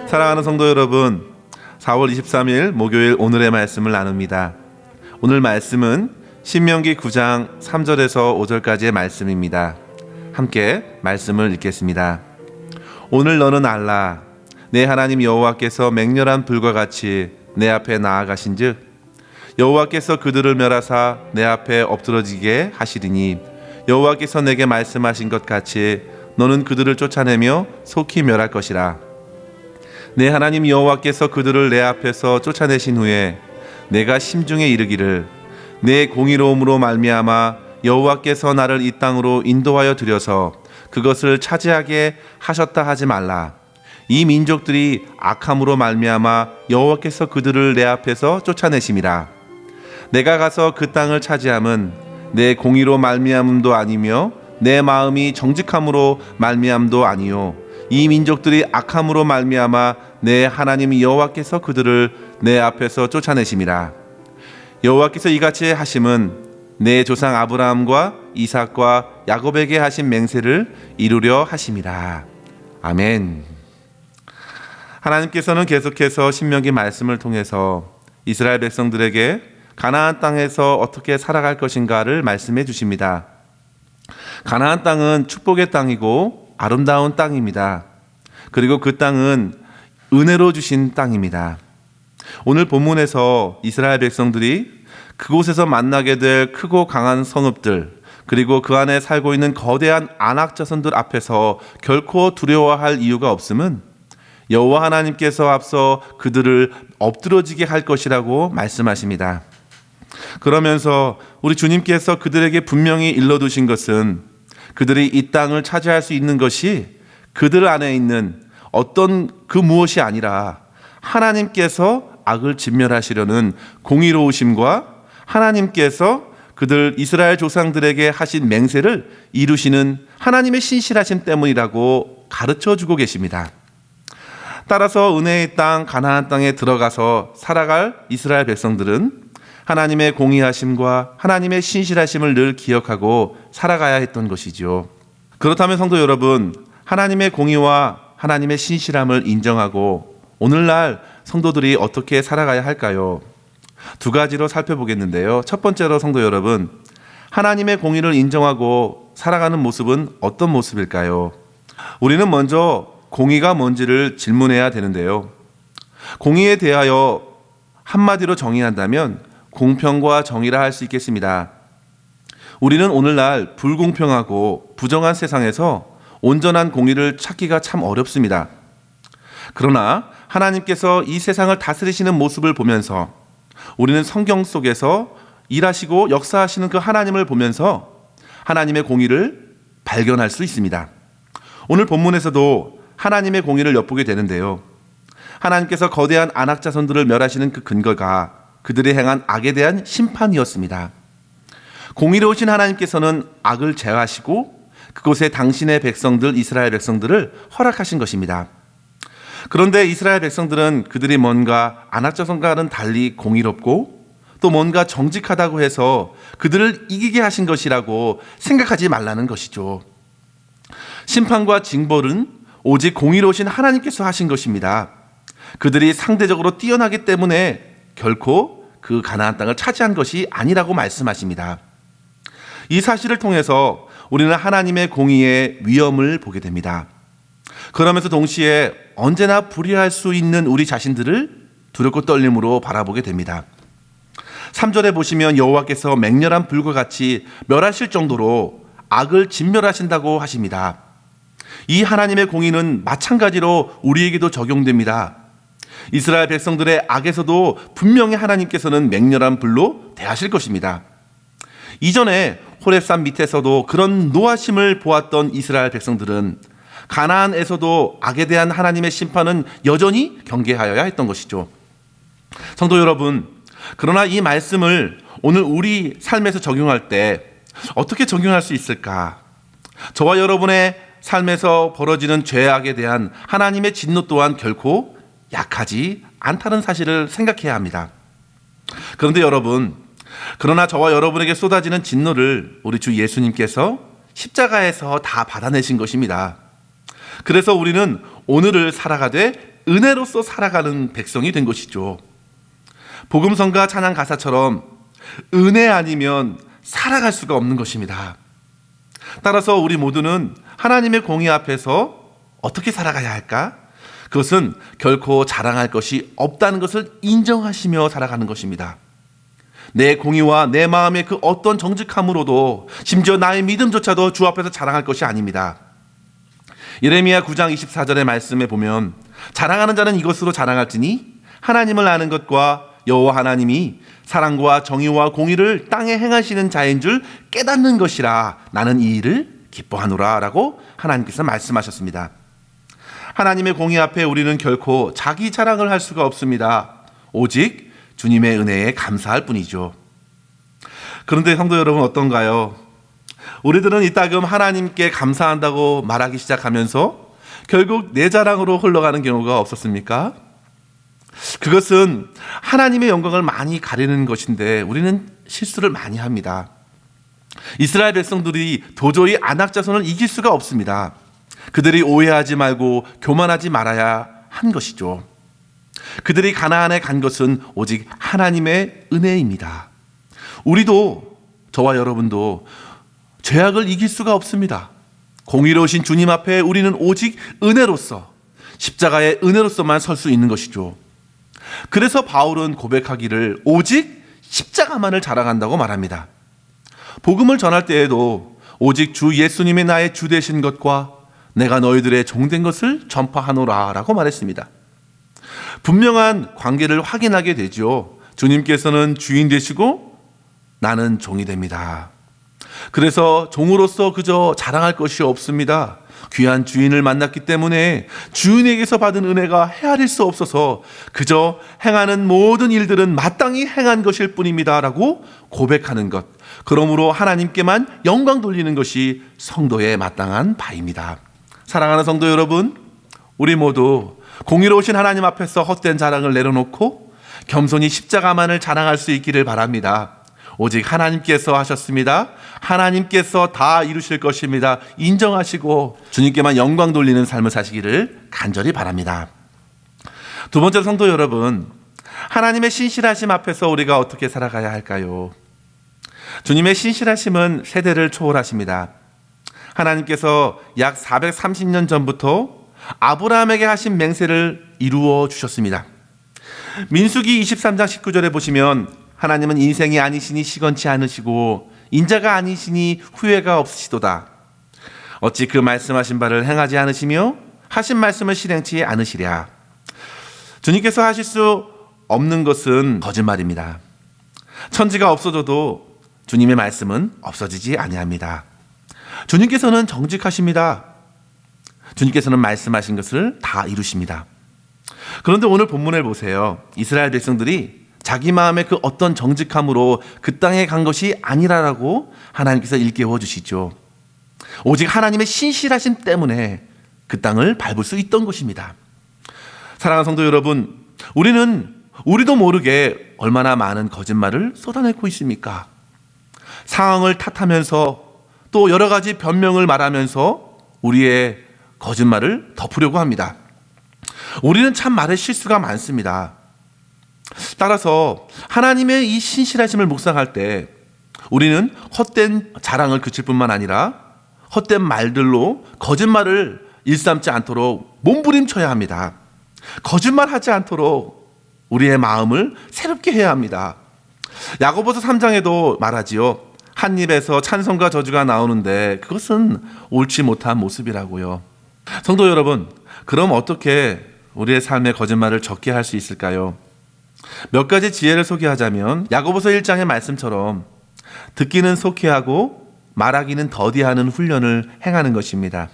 사랑하는 성도 여러분, 4월 23일 목요일 오늘의 말씀을 나눕니다. 오늘 말씀은 신명기 9장 3절에서 5절까지의 말씀입니다. 함께 말씀을 읽겠습니다. 오늘 너는 알라, 내 하나님 여호와께서 맹렬한 불과 같이 내 앞에 나아가신즉 여호와께서 그들을 멸하사 내 앞에 엎드러지게 하시리니 여호와께서 내게 말씀하신 것 같이 너는 그들을 쫓아내며 속히 멸할 것이라. 내 하나님 여호와께서 그들을 내 앞에서 쫓아내신 후에 내가 심중에 이르기를 내 공의로움으로 말미암아 여호와께서 나를 이 땅으로 인도하여 들여서 그것을 차지하게 하셨다 하지 말라. 이 민족들이 악함으로 말미암아 여호와께서 그들을 내 앞에서 쫓아내심이라. 내가 가서 그 땅을 차지함은 내 공의로 말미암음도 아니며 내 마음이 정직함으로 말미암도 아니요 이 민족들이 악함으로 말미암아 내 하나님 여호와께서 그들을 내 앞에서 쫓아내심이라. 여호와께서 이같이 하심은 내 조상 아브라함과 이삭과 야곱에게 하신 맹세를 이루려 하심이라. 아멘. 하나님께서는 계속해서 신명기 말씀을 통해서 이스라엘 백성들에게 가나안 땅에서 어떻게 살아갈 것인가를 말씀해 주십니다. 가나안 땅은 축복의 땅이고 아름다운 땅입니다. 그리고 그 땅은 은혜로 주신 땅입니다. 오늘 본문에서 이스라엘 백성들이 그곳에서 만나게 될 크고 강한 성읍들, 그리고 그 안에 살고 있는 거대한 아낙 자손들 앞에서 결코 두려워할 이유가 없음은 여호와 하나님께서 앞서 그들을 엎드러지게 할 것이라고 말씀하십니다. 그러면서 우리 주님께서 그들에게 분명히 일러두신 것은 그들이 이 땅을 차지할 수 있는 것이 그들 안에 있는 어떤 그 무엇이 아니라 하나님께서 악을 진멸하시려는 공의로우심과 하나님께서 그들 이스라엘 조상들에게 하신 맹세를 이루시는 하나님의 신실하심 때문이라고 가르쳐 주고 계십니다. 따라서 은혜의 땅 가나안 땅에 들어가서 살아갈 이스라엘 백성들은 하나님의 공의하심과 하나님의 신실하심을 늘 기억하고 살아가야 했던 것이죠. 그렇다면 성도 여러분, 하나님의 공의와 하나님의 신실함을 인정하고 오늘날 성도들이 어떻게 살아가야 할까요? 두 가지로 살펴보겠는데요. 첫 번째로 성도 여러분, 하나님의 공의를 인정하고 살아가는 모습은 어떤 모습일까요? 우리는 먼저 공의가 뭔지를 질문해야 되는데요. 공의에 대하여 한마디로 정의한다면 공평과 정의라 할 수 있겠습니다. 우리는 오늘날 불공평하고 부정한 세상에서 온전한 공의를 찾기가 참 어렵습니다. 그러나 하나님께서 이 세상을 다스리시는 모습을 보면서 우리는 성경 속에서 일하시고 역사하시는 그 하나님을 보면서 하나님의 공의를 발견할 수 있습니다. 오늘 본문에서도 하나님의 공의를 엿보게 되는데요. 하나님께서 거대한 아낙 자손들을 멸하시는 그 근거가 그들이 행한 악에 대한 심판이었습니다. 공의로우신 하나님께서는 악을 제하시고 그곳에 당신의 백성들, 이스라엘 백성들을 허락하신 것입니다. 그런데 이스라엘 백성들은 그들이 뭔가 아낙 자손과는 달리 공의롭고 또 뭔가 정직하다고 해서 그들을 이기게 하신 것이라고 생각하지 말라는 것이죠. 심판과 징벌은 오직 공의로우신 하나님께서 하신 것입니다. 그들이 상대적으로 뛰어나기 때문에 결코 그 가나안 땅을 차지한 것이 아니라고 말씀하십니다. 이 사실을 통해서 우리는 하나님의 공의의 위엄을 보게 됩니다. 그러면서 동시에 언제나 불의할 수 있는 우리 자신들을 두렵고 떨림으로 바라보게 됩니다. 3절에 보시면 여호와께서 맹렬한 불과 같이 멸하실 정도로 악을 진멸하신다고 하십니다. 이 하나님의 공의는 마찬가지로 우리에게도 적용됩니다. 이스라엘 백성들의 악에서도 분명히 하나님께서는 맹렬한 불로 대하실 것입니다. 이전에 호렙산 밑에서도 그런 노하심을 보았던 이스라엘 백성들은 가나안에서도 악에 대한 하나님의 심판은 여전히 경계하여야 했던 것이죠. 성도 여러분, 그러나 이 말씀을 오늘 우리 삶에서 적용할 때 어떻게 적용할 수 있을까? 저와 여러분의 삶에서 벌어지는 죄악에 대한 하나님의 진노 또한 결코 약하지 않다는 사실을 생각해야 합니다. 그런데 여러분, 그러나 저와 여러분에게 쏟아지는 진노를 우리 주 예수님께서 십자가에서 다 받아내신 것입니다. 그래서 우리는 오늘을 살아가되 은혜로서 살아가는 백성이 된 것이죠. 복음성가 찬양 가사처럼 은혜 아니면 살아갈 수가 없는 것입니다. 따라서 우리 모두는 하나님의 공의 앞에서 어떻게 살아가야 할까? 그것은 결코 자랑할 것이 없다는 것을 인정하시며 살아가는 것입니다. 내 공의와 내 마음의 그 어떤 정직함으로도 심지어 나의 믿음조차도 주 앞에서 자랑할 것이 아닙니다. 예레미야 9장 24절의 말씀에 보면 자랑하는 자는 이것으로 자랑할지니 하나님을 아는 것과 여호와 하나님이 사랑과 정의와 공의를 땅에 행하시는 자인 줄 깨닫는 것이라 나는 이 일을 기뻐하노라 라고 하나님께서 말씀하셨습니다. 하나님의 공의 앞에 우리는 결코 자기 자랑을 할 수가 없습니다. 오직 주님의 은혜에 감사할 뿐이죠. 그런데 성도 여러분 어떤가요? 우리들은 이따금 하나님께 감사한다고 말하기 시작하면서 결국 내 자랑으로 흘러가는 경우가 없었습니까? 그것은 하나님의 영광을 많이 가리는 것인데 우리는 실수를 많이 합니다. 이스라엘 백성들이 도저히 아낙 자손을 이길 수가 없습니다. 그들이 오해하지 말고 교만하지 말아야 한 것이죠. 그들이 가나안에 간 것은 오직 하나님의 은혜입니다. 우리도 저와 여러분도 죄악을 이길 수가 없습니다. 공의로우신 주님 앞에 우리는 오직 은혜로서 십자가의 은혜로서만 설 수 있는 것이죠. 그래서 바울은 고백하기를 오직 십자가만을 자랑한다고 말합니다. 복음을 전할 때에도 오직 주 예수님의 나의 주 되신 것과 내가 너희들의 종된 것을 전파하노라 라고 말했습니다. 분명한 관계를 확인하게 되죠. 주님께서는 주인 되시고 나는 종이 됩니다. 그래서 종으로서 그저 자랑할 것이 없습니다. 귀한 주인을 만났기 때문에 주인에게서 받은 은혜가 헤아릴 수 없어서 그저 행하는 모든 일들은 마땅히 행한 것일 뿐입니다 라고 고백하는 것, 그러므로 하나님께만 영광 돌리는 것이 성도의 마땅한 바입니다. 사랑하는 성도 여러분, 우리 모두 공의로우신 하나님 앞에서 헛된 자랑을 내려놓고 겸손히 십자가만을 자랑할 수 있기를 바랍니다. 오직 하나님께서 하셨습니다. 하나님께서 다 이루실 것입니다. 인정하시고 주님께만 영광 돌리는 삶을 사시기를 간절히 바랍니다. 두 번째 성도 여러분, 하나님의 신실하심 앞에서 우리가 어떻게 살아가야 할까요? 주님의 신실하심은 세대를 초월하십니다. 하나님께서 약 430년 전부터 아브라함에게 하신 맹세를 이루어 주셨습니다. 민수기 23장 19절에 보시면 하나님은 인생이 아니시니 시건치 않으시고 인자가 아니시니 후회가 없으시도다. 어찌 그 말씀하신 바를 행하지 않으시며 하신 말씀을 실행치 않으시랴. 주님께서 하실 수 없는 것은 거짓말입니다. 천지가 없어져도 주님의 말씀은 없어지지 아니합니다. 주님께서는 정직하십니다. 주님께서는 말씀하신 것을 다 이루십니다. 그런데 오늘 본문을 보세요. 이스라엘 백성들이 자기 마음의 그 어떤 정직함으로 그 땅에 간 것이 아니라라고 하나님께서 일깨워 주시죠. 오직 하나님의 신실하심 때문에 그 땅을 밟을 수 있던 것입니다. 사랑하는 성도 여러분, 우리도 모르게 얼마나 많은 거짓말을 쏟아내고 있습니까? 상황을 탓하면서 또 여러 가지 변명을 말하면서 우리의 거짓말을 덮으려고 합니다. 우리는 참 말의 실수가 많습니다. 따라서 하나님의 이 신실하심을 묵상할 때 우리는 헛된 자랑을 그칠 뿐만 아니라 헛된 말들로 거짓말을 일삼지 않도록 몸부림쳐야 합니다. 거짓말하지 않도록 우리의 마음을 새롭게 해야 합니다. 야고보서 3장에도 말하지요. 한 입에서 찬송과 저주가 나오는데 그것은 옳지 못한 모습이라고요. 성도 여러분, 그럼 어떻게 우리의 삶에 거짓말을 적게 할 수 있을까요? 몇 가지 지혜를 소개하자면 야고보서 1장의 말씀처럼 듣기는 속히하고 말하기는 더디하는 훈련을 행하는 것입니다.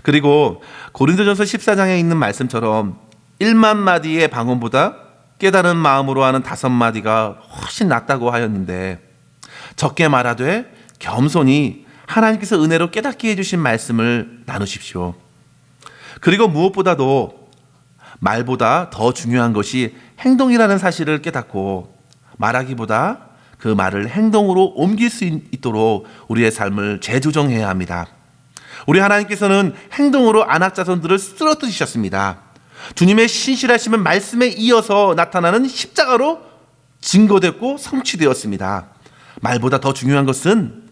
그리고 고린도전서 14장에 있는 말씀처럼 1만 마디의 방언보다 깨달은 마음으로 하는 5마디가 훨씬 낫다고 하였는데 적게 말하되 겸손히 하나님께서 은혜로 깨닫게 해주신 말씀을 나누십시오. 그리고 무엇보다도 말보다 더 중요한 것이 행동이라는 사실을 깨닫고 말하기보다 그 말을 행동으로 옮길 수 있도록 우리의 삶을 재조정해야 합니다. 우리 하나님께서는 행동으로 안악 자손들을 쓰러뜨리셨습니다. 주님의 신실하심은 말씀에 이어서 나타나는 십자가로 증거됐고 성취되었습니다. 말보다 더 중요한 것은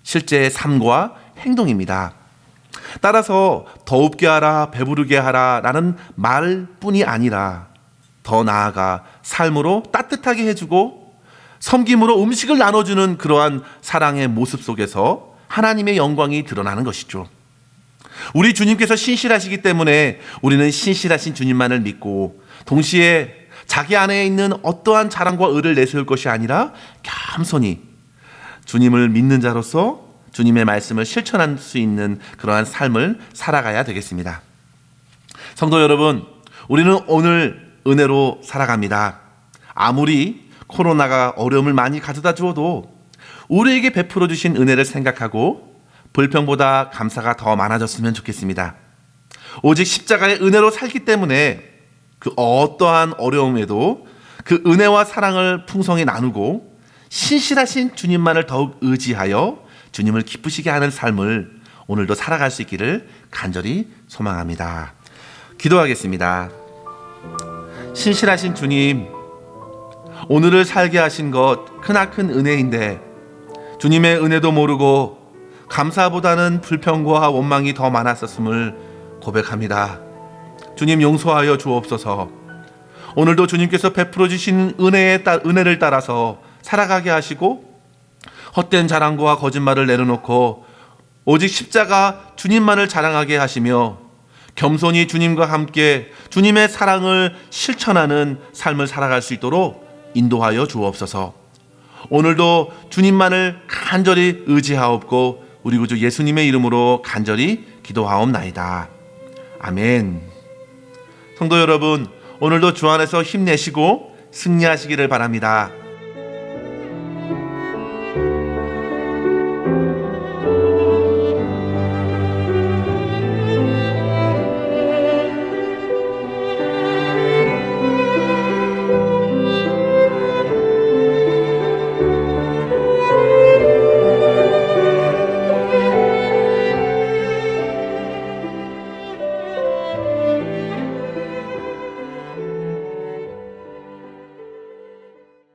실제의 삶과 행동입니다. 따라서 더웁게 하라, 배부르게 하라 라는 말뿐이 아니라 더 나아가 삶으로 따뜻하게 해주고 섬김으로 음식을 나눠주는 그러한 사랑의 모습 속에서 하나님의 영광이 드러나는 것이죠. 우리 주님께서 신실하시기 때문에 우리는 신실하신 주님만을 믿고 동시에 자기 안에 있는 어떠한 자랑과 의를 내세울 것이 아니라 겸손히 주님을 믿는 자로서 주님의 말씀을 실천할 수 있는 그러한 삶을 살아가야 되겠습니다. 성도 여러분, 우리는 오늘 은혜로 살아갑니다. 아무리 코로나가 어려움을 많이 가져다 주어도 우리에게 베풀어 주신 은혜를 생각하고 불평보다 감사가 더 많아졌으면 좋겠습니다. 오직 십자가의 은혜로 살기 때문에 그 어떠한 어려움에도 그 은혜와 사랑을 풍성히 나누고 신실하신 주님만을 더욱 의지하여 주님을 기쁘시게 하는 삶을 오늘도 살아갈 수 있기를 간절히 소망합니다. 기도하겠습니다. 신실하신 주님, 오늘을 살게 하신 것 크나큰 은혜인데 주님의 은혜도 모르고 감사보다는 불평과 원망이 더 많았었음을 고백합니다. 주님 용서하여 주옵소서. 오늘도 주님께서 베풀어 주신 은혜를 따라서 살아가게 하시고 헛된 자랑과 거짓말을 내려놓고 오직 십자가 주님만을 자랑하게 하시며 겸손히 주님과 함께 주님의 사랑을 실천하는 삶을 살아갈 수 있도록 인도하여 주옵소서. 오늘도 주님만을 간절히 의지하옵고 우리 구주 예수님의 이름으로 간절히 기도하옵나이다. 아멘. 성도 여러분, 오늘도 주 안에서 힘내시고 승리하시기를 바랍니다.